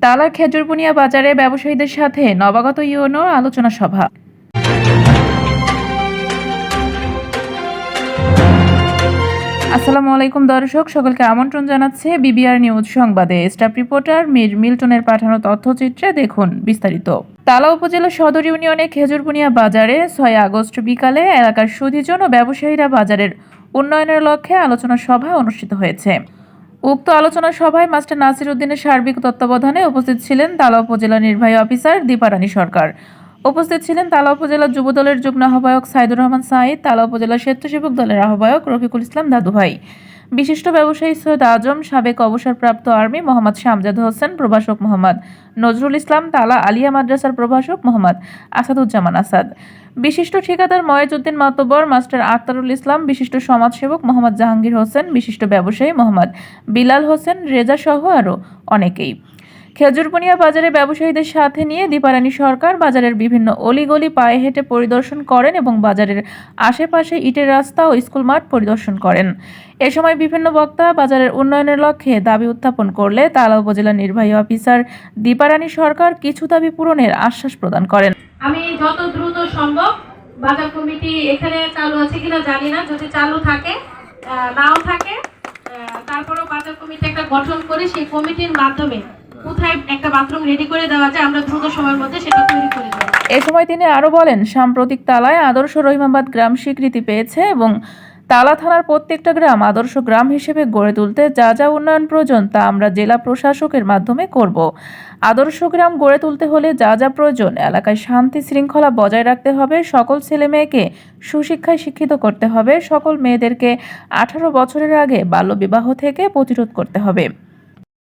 তালার খেজুরবুনিয়া বাজারে ব্যবসায়ীদের সাথে নবাগত ইউনোর আলোচনা সভা। আসসালামু আলাইকুম দর্শক, সকলকে আমন্ত্রণ জানাচ্ছে বিবিআর নিউজ সংবাদে। স্টাফ রিপোর্টার মীর মিল্টনের পাঠানো তথ্যচিত্রে দেখুন বিস্তারিত। তালা উপজেলা সদর ইউনিয়নে খেজুরবুনিয়া বাজারে 6 আগস্ট বিকালে এলাকার সুধীজন ও ব্যবসায়ীরা বাজারের উন্নয়নের লক্ষ্যে আলোচনা সভা অনুষ্ঠিত হয়েছে। উক্ত আলোচনা সভায় মাস্টার নাসির উদ্দিনের সার্বিক তত্ত্বাবধানে উপস্থিত ছিলেন তালা উপজেলা নির্বাহী অফিসার দীপারানী সরকার। উপস্থিত ছিলেন তালা উপজেলা যুবদলের যুগ্ম আহ্বায়ক সাইদুর রহমান সাঈদ, তালা উপজেলা স্বেচ্ছাসেবক দলের আহ্বায়ক রফিকুল ইসলাম দাদুভাই, বিশিষ্ট ব্যবসায়ী সৈয়দ আজম, সাবেক অবসরপ্রাপ্ত আর্মি মোহাম্মদ শামজাদ হোসেন, প্রভাষক মোহাম্মদ নজরুল ইসলাম, তালা আলিয়া মাদ্রাসার প্রভাষক মোহাম্মদ আসাদুজ্জামান আসাদ, বিশিষ্ট ঠিকাদার ময়েজউদ্দিন মাতব্বর, মাস্টার আক্তারুল ইসলাম, বিশিষ্ট সমাজসেবক মোহাম্মদ জাহাঙ্গীর হোসেন, বিশিষ্ট ব্যবসায়ী মোহাম্মদ বিলাল হোসেন রেজা সহ আরও অনেকেই। খেজুরবুনিয়া বাজারে ব্যবসায়ীদের সাথে নিয়ে দীপারানী সরকার বাজারের বিভিন্ন অলিগলি পায়ে হেঁটে পরিদর্শন করেন এবং বাজারের আশেপাশে ইটের রাস্তা ও স্কুল মাঠ পরিদর্শন করেন। এ সময় বিভিন্ন বক্তা বাজারের উন্নয়নের লক্ষ্যে দাবি উত্থাপন করলে তালা উপজেলা নির্বাহী অফিসার দীপারানী সরকার কিছু দাবি পূরণের আশ্বাস প্রদান করেন। আমি যত দ্রুত সম্ভব বাজার কমিটি এখানে চালু আছে কিনা জানি না, যদি চালু থাকে নাও থাকে তারপরেও বাজার কমিটি একটা গঠন করে সেই কমিটির মাধ্যমে কোথায় একটা বাথরুম রেডি করে দেওয়া যায় আমরা দ্রুত সময়ের মধ্যে সেটা তৈরি করে দেব। এ সময় তিনি আরো বলেন, সাম্প্রতিক তালায় আদর্শ রহিমাবাদ গ্রাম স্বীকৃতি পেয়েছে এবং তালা থানার প্রত্যেকটা গ্রাম আদর্শ গ্রাম হিসেবে গড়ে তুলতে যা যা উন্নয়ন প্রয়োজন তা আমরা জেলা প্রশাসকের মাধ্যমে করব। আদর্শ গ্রাম গড়ে তুলতে হলে যা যা প্রয়োজন, এলাকায় শান্তি শৃঙ্খলা বজায় রাখতে হবে, সকল ছেলে মেয়েকে সুশিক্ষায় শিক্ষিত করতে হবে, সকল মেয়েদেরকে 18 বছরের আগে বাল্যবিবাহ থেকে প্রতিরোধ করতে হবে।